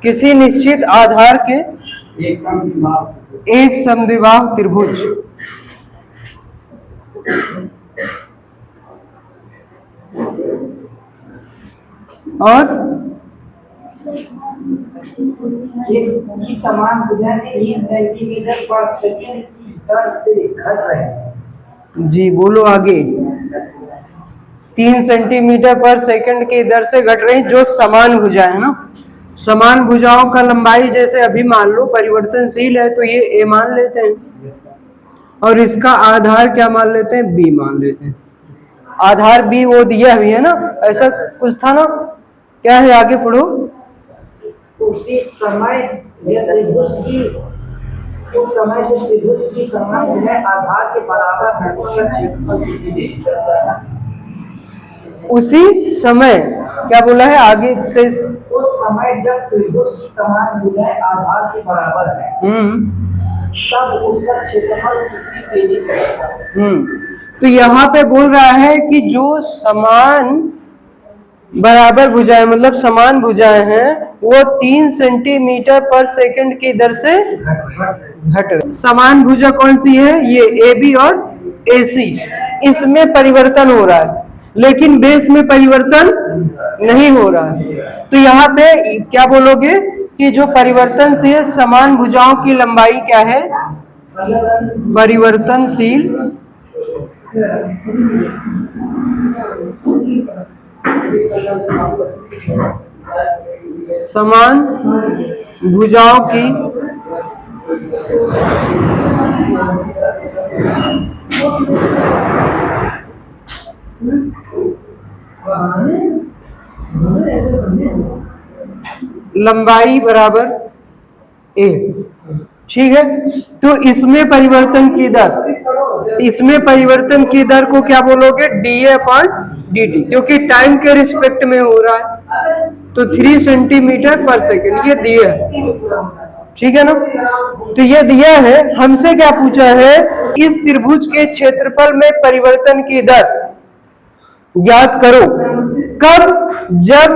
किसी निश्चित आधार के एक समद्विबाहु त्रिभुज और इसकी समान भुजा 3 सेंटीमीटर पर सेकंड की दर से घट रहे हैं। जी बोलो आगे। 3 सेंटीमीटर पर सेकंड की दर से घट रही जो समान भुजा है ना। समान भुजाओं का लंबाई जैसे अभी मान लो परिवर्तनशील है तो ये ए मान लेते हैं और इसका आधार क्या मान लेते हैं, बी मान लेते हैं। आधार बी वो दिया भी है ना, ऐसा कुछ था ना। क्या है आगे पढ़ो। उसी समय जब त्रिभुज की समान भुजाएं आधार के बराबर है उसका क्षेत्रफल कितनी है? उसी समय क्या बोला है आगे से। उस समय जब त्रिभुज की समान भुजाएं आधार के बराबर है तब उसका क्षेत्रफल कितनी तेजी से बढ़ता है? तो यहाँ पे बोल रहा है कि जो समान बराबर भुजाएं मतलब समान भुजाएं हैं वो 3 सेंटीमीटर पर सेकंड की दर से घट रही। समान भुजा कौन सी है, ये ए बी और ए सी। इसमें परिवर्तन हो रहा है लेकिन बेस में परिवर्तन नहीं हो रहा है। तो यहाँ पे क्या बोलोगे कि जो परिवर्तनशील समान भुजाओं की लंबाई क्या है, परिवर्तनशील समान भुजाओं की लंबाई बराबर ए। ठीक है, तो इसमें परिवर्तन की दर, इसमें परिवर्तन की दर को क्या बोलोगे, dA/dt, क्योंकि टाइम के रिस्पेक्ट में हो रहा है। तो 3 सेंटीमीटर पर सेकंड ये दिया है। ठीक है ना, तो ये दिया है। हमसे क्या पूछा है, इस त्रिभुज के क्षेत्रफल में परिवर्तन की दर ज्ञात करो। कब, जब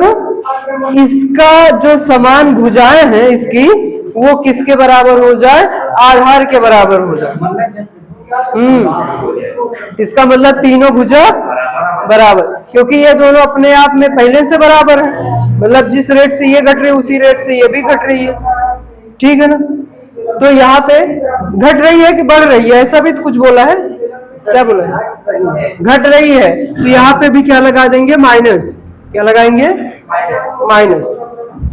इसका जो समान भुजाएं हैं इसकी वो किसके बराबर हो जाए, आधार के बराबर हो जाए। इसका मतलब तीनों भुजा बराबर, क्योंकि ये दोनों अपने आप में पहले से बराबर है। मतलब जिस रेट से ये घट रही है उसी रेट से ये भी घट रही है। ठीक है ना, तो यहाँ पे घट रही है कि बढ़ रही है, ऐसा भी तो कुछ बोला है। क्या बोला है, घट रही है। तो यहाँ पे भी क्या लगा देंगे, माइनस। क्या लगाएंगे, माइनस।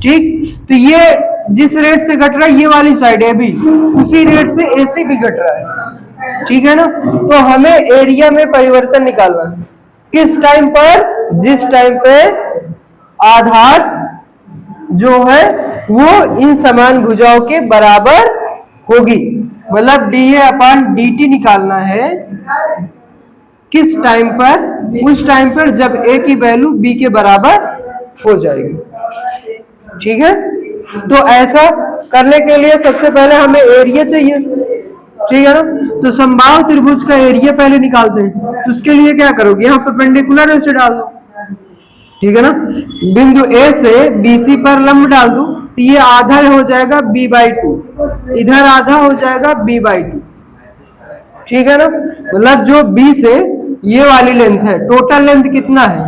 ठीक, तो ये जिस रेट से घट रहा है ये वाली साइड है भी, उसी रेट से AC भी घट रहा है। ठीक है ना, तो हमें एरिया में परिवर्तन निकालना है। किस टाइम पर, जिस टाइम पे आधार जो है वो इन समान भुजाओं के बराबर होगी। मतलब dA/dt निकालना है किस टाइम पर, उस टाइम पर जब A की वैल्यू B के बराबर हो जाएगी। ठीक है, तो ऐसा करने के लिए सबसे पहले हमें एरिया चाहिए। ठीक है ना, तो समबाहु त्रिभुज का एरिया पहले निकालते हैं। तो उसके लिए क्या करोगे, यहाँ परपेंडिकुलर ऐसे डाल दो। ठीक है ना, बिंदु A से BC पर लंब डाल दो, तो ये आधा हो जाएगा B/2, इधर आधा हो जाएगा B/2। ठीक है ना, मतलब जो B से ये वाली लेंथ है, टोटल लेंथ कितना है,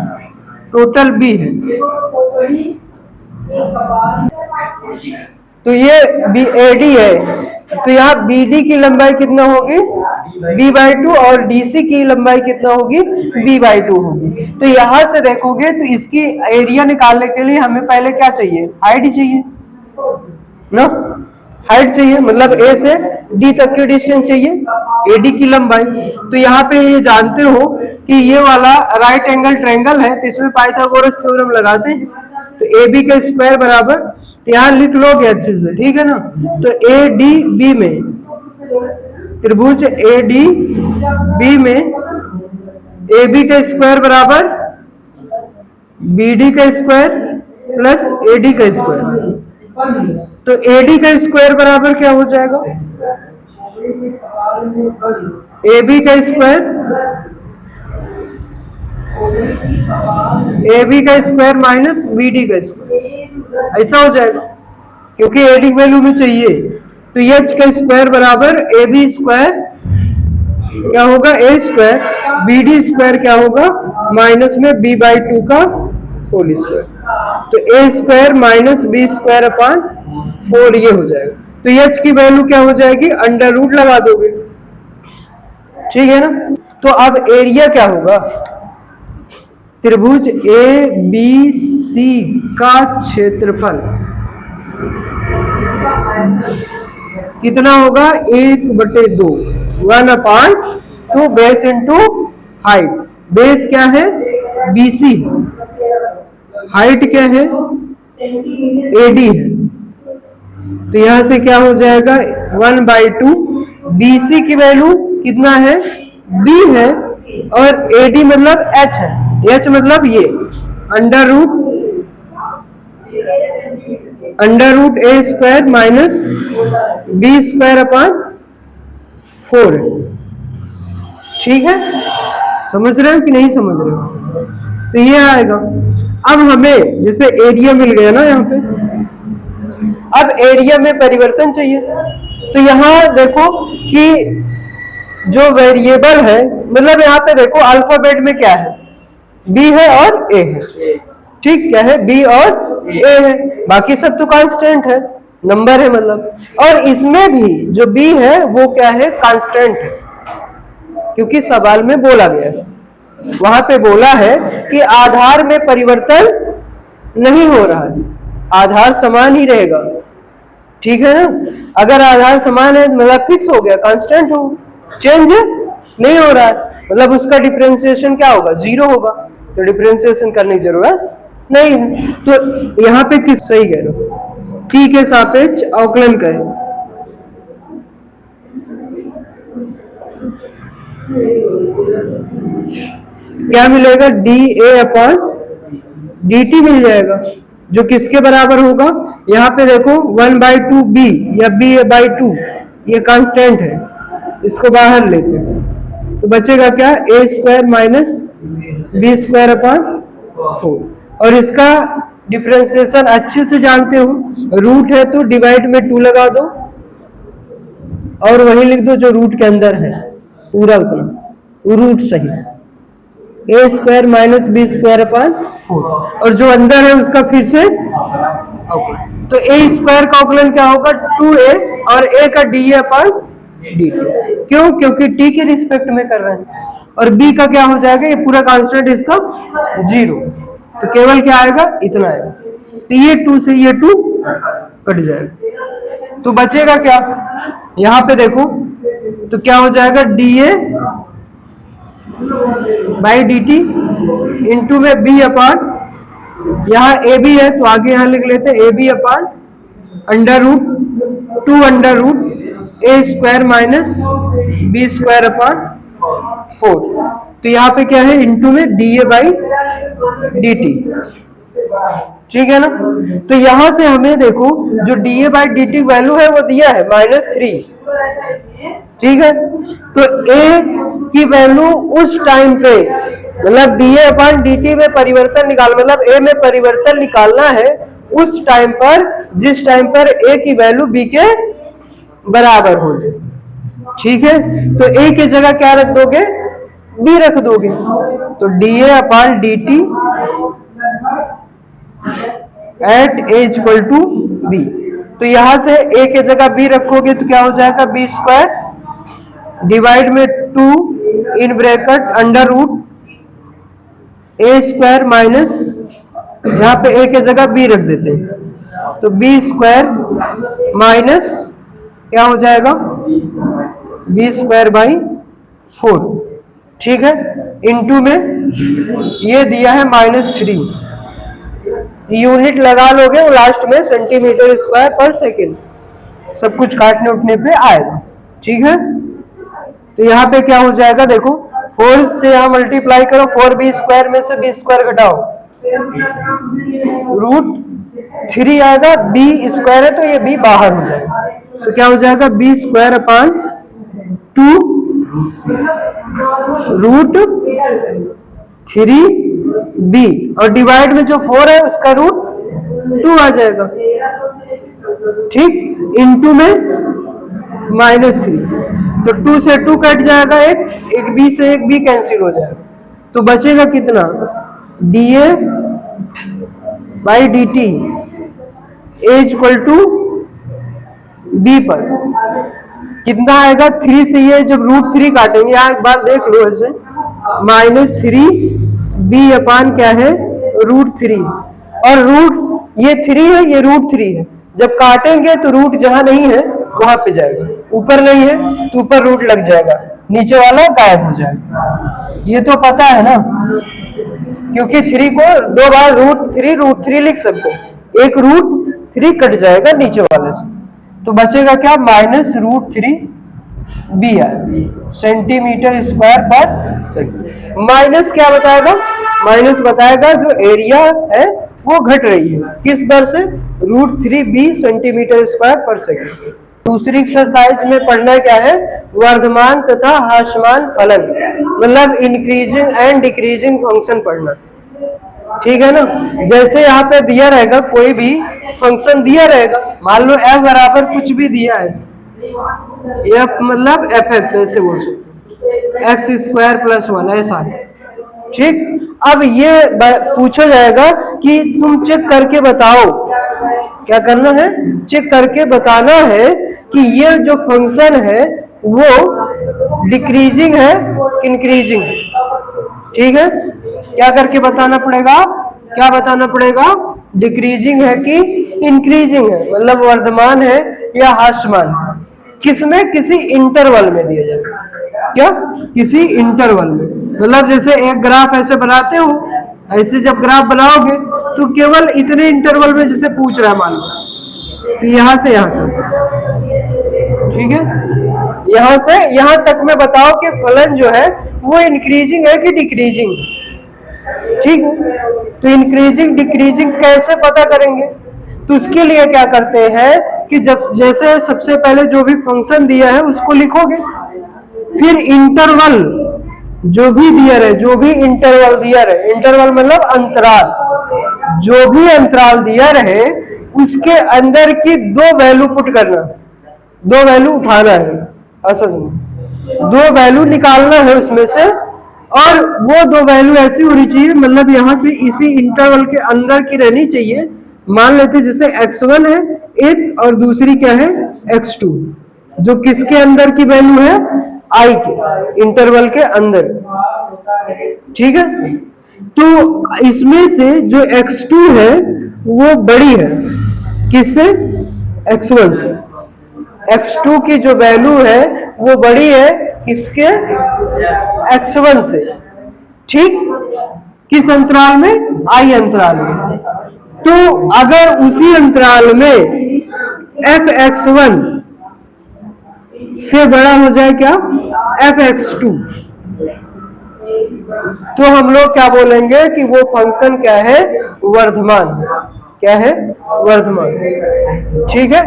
टोटल B है। तो ये AD है, तो यहाँ BD की लंबाई कितना होगी, B/2, और DC की लंबाई कितना होगी, B/2 होगी। तो यहाँ से देखोगे तो इसकी एरिया निकालने के लिए हमें पहले क्या चाहिए, हाइट चाहिए ना, हाइट चाहिए। मतलब A से D तक की डिस्टेंस चाहिए, AD की लंबाई। तो यहाँ पे ये जानते हो कि ये वाला राइट एंगल ट्रायंगल है, तो इसमें पाइथागोरस थ्योरम लगाते हैं। तो AB का स्क्वायर बराबर, तो यहाँ लिख लोगे अच्छे से। ठीक है ना, तो ADB में, त्रिभुज ADB में AB का स्क्वायर बराबर BD का स्क्वायर प्लस AD का स्क्वायर। तो AD का स्क्वायर बराबर क्या हो जाएगा, AB का स्क्वायर, AB का स्क्वायर माइनस BD का स्क्वायर, ऐसा हो जाएगा। क्योंकि एडी वैल्यू में चाहिए। तो एच का स्क्वायर बराबर ए बी स्क्वायर क्या होगा, ए स्क्वायर, बी डी स्क्वायर क्या होगा, माइनस में बी बाई 2 का होल स्क्वायर। तो A square minus B square upon 4 ये हो जाएगा। तो एच की वैल्यू क्या हो जाएगी, अंडर रूट लगा दोगे, ठीक है ना। तो अब एरिया क्या होगा, त्रिभुज ए बी सी का क्षेत्रफल कितना होगा, 1/2, 1/2 बेस इंटू हाइट। बेस क्या है, बीसी, हाइट क्या है, एडी है। तो यहां से क्या हो जाएगा, 1/2, बीसी की वैल्यू कितना है, बी है, और एडी मतलब एच है, एच मतलब ये under root A square minus B square upon 4 है, ठीक है। समझ रहे हो कि नहीं समझ रहे हो, तो ये आएगा। अब हमें जैसे एरिया मिल गया ना यहाँ पे, अब एरिया में परिवर्तन चाहिए। तो यहाँ देखो कि जो वेरिएबल है, मतलब यहाँ पे देखो अल्फाबेट में क्या है, बी है और ए है, ठीक, क्या है, बी और ए है, बाकी सब तो कांस्टेंट है, नंबर है मतलब। और इसमें भी जो बी है वो क्या है, कांस्टेंट है, क्योंकि सवाल में बोला गया है, वहां पे बोला है कि आधार में परिवर्तन नहीं हो रहा है, आधार समान ही रहेगा, ठीक है ना। अगर आधार समान है मतलब फिक्स हो गया, कांस्टेंट हो, चेंज नहीं हो रहा है, मतलब उसका डिफरेंशिएशन क्या होगा, 0 होगा। तो डिफरेंशिएशन करने की जरूरत नहीं है। तो यहाँ पे किस, सही कह रहे हो, टी के सापेक्ष अवकलन करें, क्या मिलेगा, D A upon D T मिल जाएगा, जो किसके बराबर होगा, यहाँ पे देखो 1/2 बी या b/2, ये कांस्टेंट है, इसको बाहर लेते हैं तो बचेगा क्या, A square minus B square upon 4। और इसका डिफरेंशिएशन अच्छे से जानते हो, रूट है तो डिवाइड में 2 लगा दो और वही लिख दो जो रूट के अंदर है, पूरा उतना रूट सही, A square minus B square upon 4, और जो अंदर है उसका फिर से अवकलन। तो ए स्क्वायर का अवकलन क्या होगा, 2a, और ए का डी अपॉन डी टी, क्यों, क्योंकि टी के रिस्पेक्ट में कर रहे हैं। और बी का क्या हो जाएगा, ये पूरा कांस्टेंट इसका 0, तो केवल क्या आएगा, इतना आएगा। तो ये 2 से ये 2 कट जाएगा, तो बचेगा क्या, यहाँ पे देखो तो क्या हो जाएगा, D A by D T into में बी अपान, यहाँ ए बी है तो आगे यहाँ लिख लेते हैं A B upon under root 2 under root A square minus B square upon 4। तो यहाँ पे क्या है, इंटू में D A by D T, ठीक है ना। तो यहां से हमें देखो जो D A by D T value है वो दिया है -3, ठीक है। तो ए की वैल्यू उस टाइम पे, मतलब D A upon D T में परिवर्तन निकाल, मतलब ए में परिवर्तन निकालना है उस टाइम पर जिस टाइम पर ए की वैल्यू बी के बराबर हो जाए, ठीक है। तो ए की जगह क्या रख दोगे, बी रख दोगे, तो D A upon D T at A equal to B. तो यहां से ए के जगह बी रखोगे तो क्या हो जाएगा, बी स्क्वायर डिवाइड में 2 in bracket under root A square minus, यहाँ पे ए के जगह बी रख देते हैं तो बी स्क्वायर माइनस क्या हो जाएगा, बी स्क्वायर बाई 4, ठीक है। इनटू में ये दिया है -3, यूनिट लगा लोगे वो लास्ट में सेंटीमीटर स्क्वायर पर सेकेंड, सब कुछ काटने उठने पे आएगा, ठीक है। तो यहाँ पे क्या हो जाएगा, देखो 4 से यहाँ मल्टीप्लाई करो, 4b स्क्वायर में से b स्क्वायर घटाओ, √3 आएगा, b स्क्वायर है तो ये b बाहर हो जाएगा, तो क्या हो जाएगा, b स्क्वायर अपान 2 √3b, और डिवाइड में जो 4 है उसका √2 आ जाएगा, ठीक, इंटू में -3, तो 2 से 2 कट जाएगा, एक बी से एक बी कैंसिल हो जाएगा, तो बचेगा कितना, dA by dt is equal to b पर कितना आएगा, 3 से ये जब √3 काटेंगे, यहाँ एक बार देख लो ऐसे, -3b अपान क्या है, √3, और रूट ये 3 है, ये √3 है, जब काटेंगे तो रूट जहां नहीं है वहां पे जाएगा, ऊपर नहीं है तो ऊपर रूट लग जाएगा, नीचे वाला गायब हो जाएगा, ये तो पता है ना, क्योंकि 3 को 2 बार √3 लिख सकते हैं, एक √3 कट जाएगा नीचे वाले से, तो बचेगा क्या, -√3 बी है सेंटीमीटर स्क्वायर पर सेकंड। माइनस क्या बताएगा, माइनस बताएगा जो एरिया है वो घट रही है, किस दर से, √3 बी सेंटीमीटर स्क्वायर पर सेकंड। दूसरी एक्सरसाइज में पढ़ना क्या है, वर्धमान तथा ह्रासमान फलन, मतलब इंक्रीजिंग एंड डिक्रीजिंग फंक्शन पढ़ना, ठीक है ना। जैसे यहाँ पे दिया रहेगा, कोई भी फंक्शन दिया रहेगा, मान लो f बराबर कुछ भी दिया है, f मतलब fx ऐसे बोल सकते, x² + 1 ऐसा है, ठीक। अब ये पूछा जाएगा कि तुम चेक करके बताओ, क्या करना है, चेक करके बताना है कि ये जो फंक्शन है वो डिक्रीजिंग है कि इंक्रीजिंग है, ठीक है। क्या करके बताना पड़ेगा, क्या बताना पड़ेगा, डिक्रीजिंग है कि इंक्रीजिंग है, मतलब वर्धमान है या ह्रासमान, किसमें, किसी इंटरवल में दिया जाएगा, क्या, किसी इंटरवल में, मतलब जैसे एक ग्राफ ऐसे बनाते हो, ऐसे जब ग्राफ बनाओगे तो केवल इतने इंटरवल में जैसे पूछ रहा है, मान लो तो यहां से यहां तक, ठीक है, यहां से यहां तक में बताओ कि फलन जो है वो इंक्रीजिंग है कि डिक्रीजिंग, ठीक है। तो इंक्रीजिंग डिक्रीजिंग कैसे पता करेंगे, तो उसके लिए क्या करते हैं कि जब जैसे सबसे पहले जो भी फंक्शन दिया है उसको लिखोगे, फिर इंटरवल जो भी दिया रहे, जो भी इंटरवल दिया रहे, इंटरवल मतलब अंतराल, जो भी अंतराल दिया रहे उसके अंदर की 2 वैल्यू पुट करना, 2 वैल्यू उठाना है, असल में 2 वैल्यू निकालना है उसमें से, और वो 2 वैल्यू ऐसी होनी चाहिए, मतलब यहां से इसी इंटरवल के अंदर की रहनी चाहिए। मान लेते जैसे x1 है एक, और दूसरी क्या है x2, जो किसके अंदर की वैल्यू है, i के इंटरवल के अंदर, ठीक है। तो इसमें से जो x2 है वो बड़ी है किससे, x1 से, x2 की जो वैल्यू है वो बड़ी है किसके, x1 से, ठीक, किस अंतराल में, i अंतराल में। तो अगर उसी अंतराल में fx1 से बड़ा हो जाए क्या, fx2, तो हम लोग क्या बोलेंगे कि वो फंक्शन क्या है, वर्धमान, क्या है, वर्धमान, ठीक है।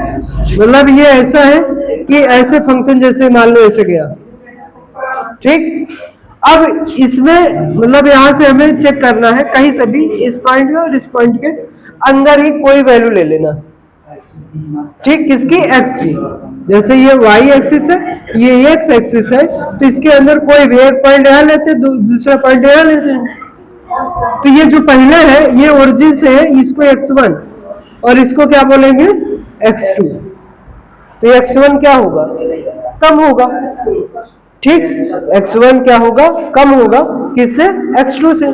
मतलब ये ऐसा है कि ऐसे फंक्शन जैसे मान लो ऐसे गया, ठीक। अब इसमें मतलब यहां से हमें चेक करना है, कहीं से भी इस पॉइंट के और इस पॉइंट के अंदर ही कोई वैल्यू ले लेना, ठीक, किसकी, x की, जैसे ये y एक्सिस है, ये x एक्सिस है, तो इसके अंदर कोई भी एक पॉइंट यहाँ लेते, दूसरा पॉइंट यहाँ लेते हैं, तो ये जो पहले है ये ओरिजिन से है, इसको x1 और इसको क्या बोलेंगे, x2, तो x1 क्या होगा, कम होगा, ठीक, x1 क्या होगा, कम होगा, किससे, x2 से।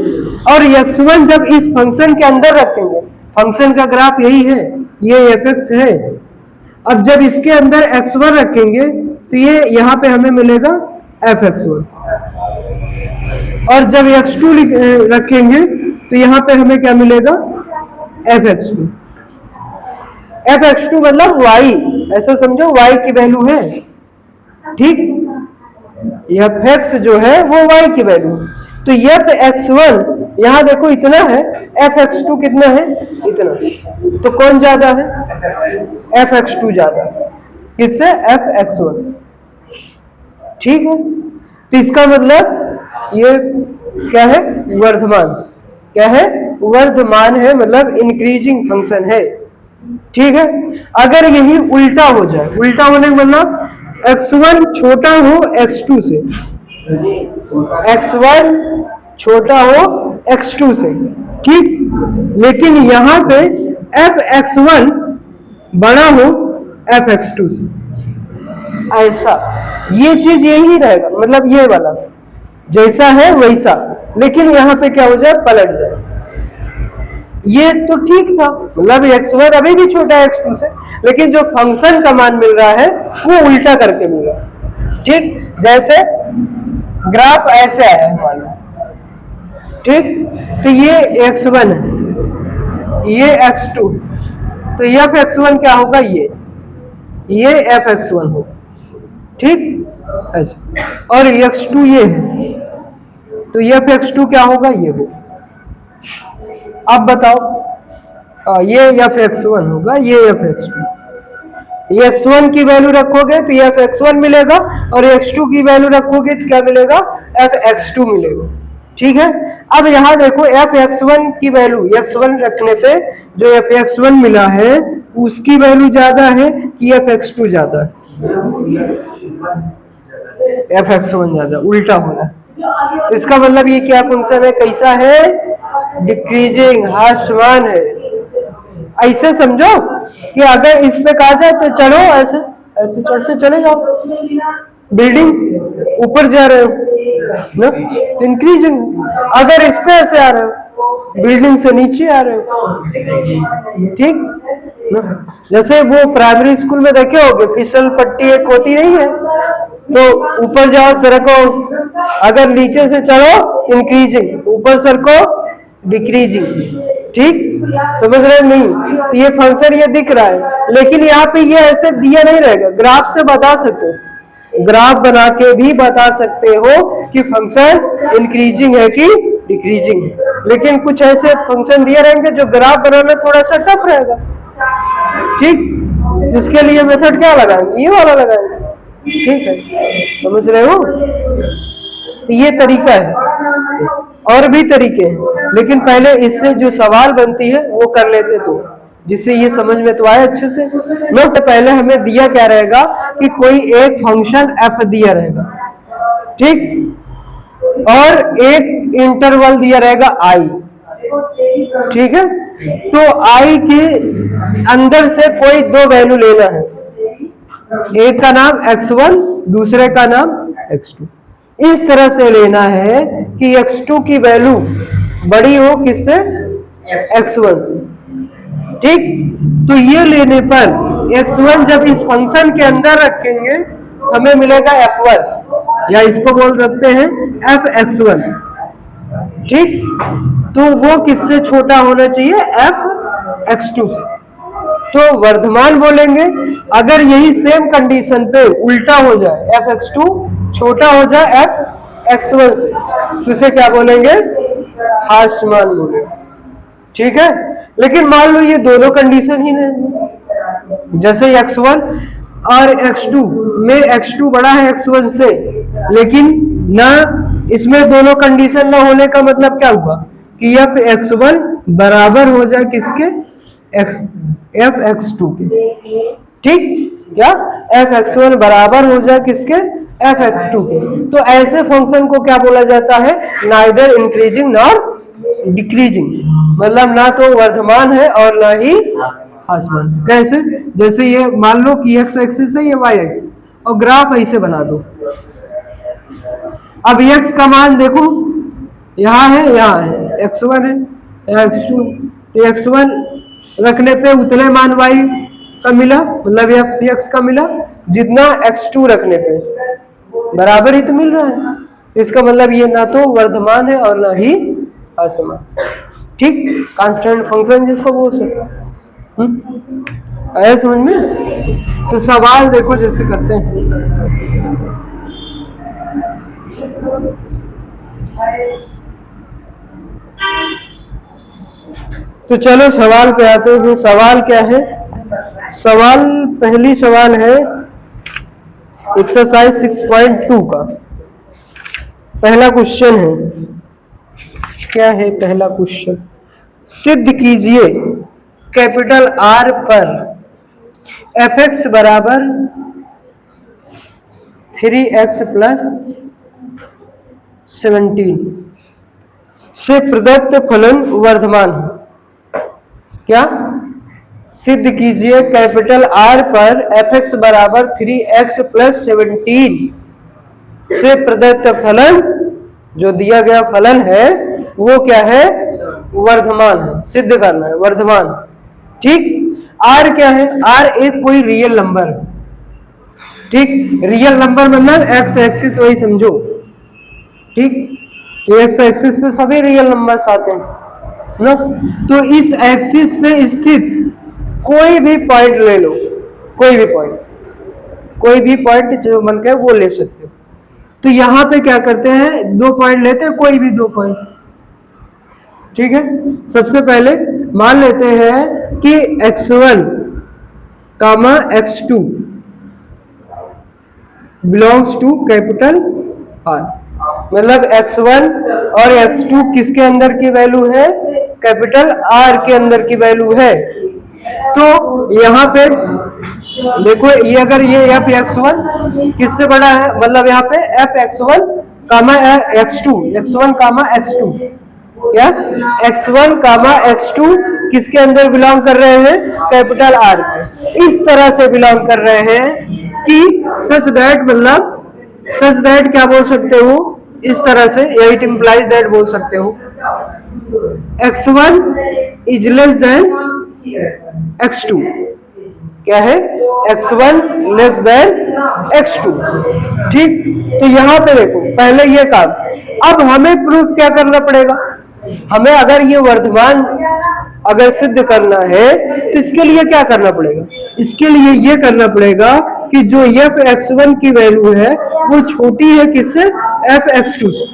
और x1 जब इस फंक्शन के अंदर रखेंगे, फंक्शन का ग्राफ यही है, ये fx है, अब जब इसके अंदर x1 रखेंगे तो ये यहाँ पे हमें मिलेगा fx1, और जब x2 रखेंगे तो यहाँ पे हमें क्या मिलेगा, fx2। fx2 मतलब y, ऐसा समझो y की वैल्यू है, ठीक, fx जो है वो y की वैल्यू, तो fx1 यहाँ देखो इतना है, fx2 कितना है, इतना, तो कौन ज्यादा है, fx2 ज्यादा, किससे, fx1, ठीक है। तो इसका मतलब ये क्या है, वर्धमान, क्या है, वर्धमान है, मतलब इंक्रीजिंग फंक्शन है, ठीक है। अगर यही उल्टा हो जाए, उल्टा होने का मतलब x1 छोटा हो x2 से, x1 छोटा हो x2 से, ठीक, लेकिन यहां पे fx1 बड़ा हो fx2 से, ऐसा, ये चीज यही रहेगा, मतलब ये वाला जैसा है वैसा, लेकिन यहां पे क्या हो जाए, पलट जाए। ये तो ठीक था, मतलब x1 अभी भी छोटा है x2 से, लेकिन जो फंक्शन का मान मिल रहा है वो उल्टा करके मिल रहा है, ठीक। जैसे ग्राफ ऐसे आया है मान लो, ठीक, तो ये x1 है, ये x2, तो ये fx1 क्या होगा, ये fx1 होगा, ठीक, ऐसे। और x2 ये है, तो ये fx2 क्या होगा, ये होगा। अब बताओ, ये fx1 होगा, ये fx2, ये x1 की वैल्यू रखोगे तो ये fx1 मिलेगा, और x2 की वैल्यू रखोगे तो क्या मिलेगा, fx2 मिलेगा, ठीक है। अब यहां देखो fx1 की वैल्यू, x1 रखने पे जो fx1 मिला है उसकी वैल्यू ज्यादा है कि fx2 ज्यादा है, fx1 ज्यादा, उल्टा होना। इसका मतलब ये क्या फंक्शन है, कैसा है, डिक्रीजिंग, ह्रासमान है। ऐसे समझो कि अगर इस पे कहा जाए तो चढ़ो, ऐसे ऐसे चढ़ते चले जाओ, बिल्डिंग ऊपर जा रहे हो ना, इंक्रीजिंग। अगर इस पे ऐसे आ रहे हो, बिल्डिंग से नीचे आ रहे हो, ठीक ना। जैसे वो प्राइमरी स्कूल में देखे होगे, फिसल पट्टी एक होती नहीं है, तो ऊपर जाओ सरको, अगर नीचे से चढ़ो इंक्रीजिंग, ऊपर सरको डिक्रीजिंग, ठीक, समझ रहे नहीं। तो ये फंक्शन ये दिख रहा है, लेकिन यहाँ पे ये ऐसे दिया नहीं रहेगा, ग्राफ से बता सकते हो, ग्राफ बना के भी बता सकते हो कि फंक्शन इंक्रीजिंग है कि डिक्रीजिंग है। लेकिन कुछ ऐसे फंक्शन दिए रहेंगे जो ग्राफ बनाना थोड़ा सा टफ रहेगा, ठीक, इसके लिए मेथड क्या लगाएंगे, ये वाला लगाएंगे, ठीक है, समझ रहे हो। तो ये तरीका है, और भी तरीके हैं, लेकिन पहले इससे जो सवाल बनती है वो कर लेते तो, जिससे ये समझ में तो आए अच्छे से। लोग तो पहले हमें दिया क्या रहेगा कि कोई एक फंक्शन f दिया रहेगा, ठीक, और एक इंटरवल दिया रहेगा i, ठीक है। तो i के अंदर से कोई दो वैल्यू लेना है, एक का नाम x1, दूसरे का नाम x2। इस तरह से लेना है कि x2 की वैल्यू बड़ी हो किससे, x1 से, ठीक। तो ये लेने पर x1 जब इस फंक्शन के अंदर रखेंगे हमें मिलेगा f1, या इसको बोल सकते हैं fx1, ठीक। तो वो किससे छोटा होना चाहिए, fx2 से। तो वर्धमान बोलेंगे, अगर यही सेम कंडीशन पे उल्टा हो जाए, fx2 छोटा हो जाए fx1 से, तो इसे क्या बोलेंगे, ह्रासमान बोलेंगे, ठीक है। लेकिन मान लो ये दोनों कंडीशन ही नहीं, जैसे x1 और x2 में x2 बड़ा है x1 से, लेकिन ना इसमें दोनों कंडीशन ना होने का मतलब क्या हुआ कि fx1 बराबर हो जाए किसके, fx2 के, ठीक, क्या fx1 बराबर हो जाए किसके, fx2 के। तो ऐसे फंक्शन को क्या बोला जाता है, नाइदर इंक्रीजिंग नॉर डिक्रीजिंग, मतलब ना तो वर्धमान है और ना ही ह्रासमान। कैसे, जैसे ये मान लो कि x एक्सिस है, ये y एक्सिस, और ग्राफ ऐसे बना दो। अब x का मान देखो, यहाँ है, यहाँ है, x1 है, x2, तो x1 रखने पे उतने मान y का मिला, मतलब x का मिला जितना x2 रखने पे, बराबर ही तो मिल रहा है। इसका मतलब ये ना तो वर्धमान है और ना ही ह्रासमान, ठीक, कांस्टेंट फंक्शन जिसको बोल सकते, आया समझ में। तो सवाल देखो जैसे करते हैं, तो चलो सवाल पे आते हैं। सवाल क्या है, सवाल पहली सवाल है एक्सरसाइज 6.2 का पहला क्वेश्चन है। क्या है पहला क्वेश्चन, सिद्ध कीजिए कैपिटल R पर एफ एक्स बराबर 3x प्लस 17 से प्रदत्त फलन वर्धमान क्या सिद्ध कीजिए कैपिटल आर पर एफ एक्स बराबर 3x प्लस 17 से प्रदत्त फलन जो दिया गया फलन है वो क्या है वर्धमान है, सिद्ध करना है वर्धमान। ठीक, आर क्या है, आर एक कोई रियल नंबर है। ठीक, रियल नंबर मतलब एक्स एक्सिस वही समझो। ठीक, एक्स एक्सिस पे सभी रियल नंबर्स आते हैं ना, तो इस एक्सिस पे स्थित कोई भी पॉइंट ले लो, कोई भी पॉइंट जो मन के वो ले सकते हो। तो यहां पे क्या करते हैं, दो पॉइंट लेते हैं, कोई भी दो पॉइंट। ठीक है, सबसे पहले मान लेते हैं कि x1 comma x2 belongs to capital R, मतलब x1 और x2 किसके अंदर की वैल्यू है, कैपिटल आर के अंदर की वैल्यू है। तो यहाँ पे देखो ये अगर ये एफ x1 किससे बड़ा है, मतलब यहाँ पे एफ x1 कामा x1 कामा x2 क्या x1 कामा x2 किसके अंदर बिलोंग कर रहे हैं, कैपिटल आर के। इस तरह से बिलोंग कर रहे हैं कि सच दैट, मतलब सच दैट क्या बोल सकते हो, इस तरह से इट इंप्लाइज दैट बोल सकते हो x1 is less than x2। क्या है, x1 लेस देन x2। ठीक, तो यहां पे देखो पहले ये काम, अब हमें प्रूफ क्या करना पड़ेगा, हमें अगर ये वर्धमान अगर सिद्ध करना है तो इसके लिए क्या करना पड़ेगा, इसके लिए ये करना पड़ेगा कि जो एफ x1 की वैल्यू है वो छोटी है किससे, एफ x2 से।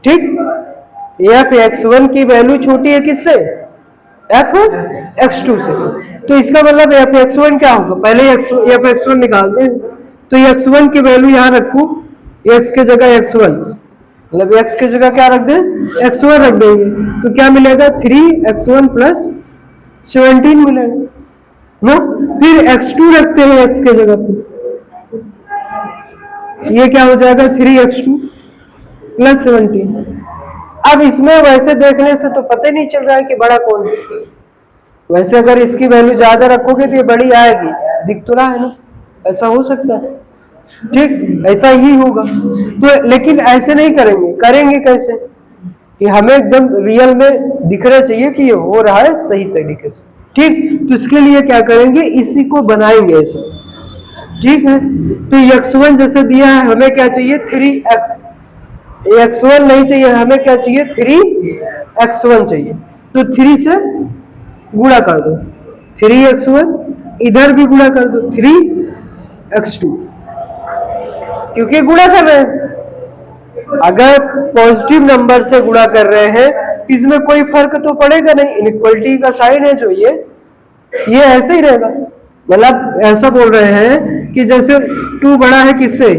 ठीक, एफ x1 की वैल्यू छोटी है किससे, एफ x2 से। तो इसका मतलब एफ x1 क्या होगा, पहले एफ x1 निकाल दें। तो x1 की वैल्यू यहां रखू, x के जगह x1, मतलब x की जगह क्या रख दें, x1 रख देंगे, तो क्या मिलेगा 3x1 प्लस 17 मिलेगा ना। फिर x2 रखते हैं x के जगह पे, ये क्या हो जाएगा 3x2 प्लस 17। अब इसमें वैसे देखने से तो पता नहीं चल रहा है कि बड़ा कौन है, वैसे अगर इसकी वैल्यू ज्यादा रखोगे तो ये बड़ी आएगी, दिख तो रहा है ना, ऐसा हो सकता है। ठीक, ऐसा ही होगा। तो लेकिन ऐसे नहीं करेंगे, करेंगे कैसे कि हमें एकदम रियल में दिखना चाहिए कि ये हो रहा है सही तरीके से। ठीक, तो इसके लिए क्या करेंगे, इसी को बनाएंगे ऐसे। ठीक है, तो x1 जैसे दिया है, हमें क्या चाहिए 3x, x1 नहीं चाहिए, हमें क्या चाहिए 3x1 चाहिए। तो 3 से गुणा कर दो, 3x1, इधर भी गुणा कर दो 3x2, क्योंकि गुणा कर रहे हैं। अगर पॉजिटिव नंबर से गुणा कर रहे हैं इसमें कोई फर्क तो पड़ेगा नहीं, इनइक्वालिटी का साइन है जो ये ऐसे ही रहेगा। मतलब ऐसा बोल रहे हैं कि जैसे 2 बड़ा है किससे,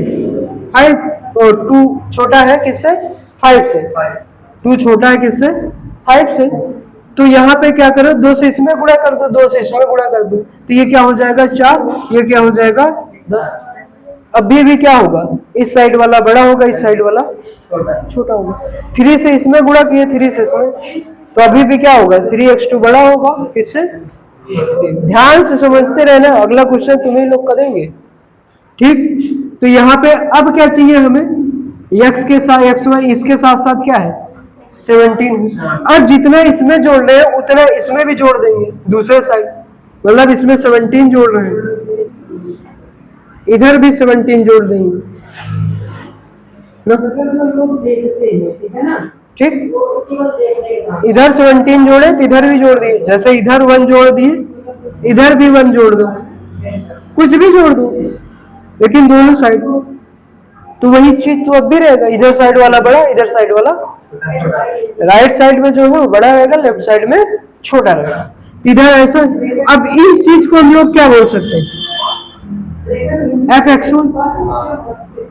5, और 2 छोटा है किससे, 5 से। 2 छोटा है किससे, 5 से। तो यहाँ पे क्या करो, 2 से इसमें गुणा कर दो, 2 से इसमें गुणा कर दो, तो ये क्या हो जाएगा 4, ये क्या हो जाएगा 10। अभी भी क्या होगा, इस साइड वाला बड़ा होगा, इस साइड वाला छोटा होगा। 3 से इसमें गुणा किए, 3 से इसमें, तो अभी भी क्या होगा 3x2 बड़ा होगा किससे। ध्यान से समझते रहना, अगला क्वेश्चन तुम्हें लोग करेंगे। ठीक, तो यहाँ पे अब क्या चाहिए हमें, x के साथ x1 इसके साथ साथ क्या है 17। अब जितना इसमें जोड़ रहे हैं उतना इसमें भी जोड़ देंगे दूसरे साइड, मतलब इसमें 17 जोड़ रहे हैं, इधर भी 17 जोड़ देंगे ना। ठीक, इधर 17 जोड़े तो इधर भी जोड़ दिए, जैसे इधर 1 जोड़ दिए इधर भी 1 जोड़ दो, कुछ भी जोड़ दो, लेकिन दोनों साइड। तो वही चीज तो अब भी रहेगा, इधर साइड वाला बड़ा, इधर साइड वाला, राइट साइड में जो है वो बड़ा रहेगा, लेफ्ट साइड में छोटा रहेगा। इधर ऐसा। अब इस चीज को हम लोग क्या बोल सकते हैं, f(x1),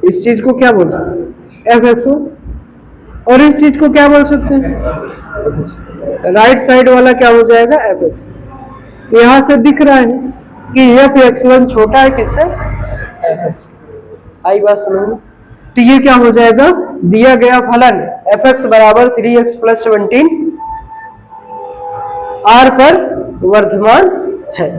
इस चीज को क्या बोल सकते हैं f(x1), और इस चीज को क्या बोल सकते हैं, राइट साइड वाला क्या हो जाएगा fx। तो यहां से दिख रहा है कि f(x1) छोटा है किससे, fx। आई बात समझ में? तो ये क्या हो जाएगा, दिया गया फलन fx बराबर 3x + 17 r पर वर्धमान है।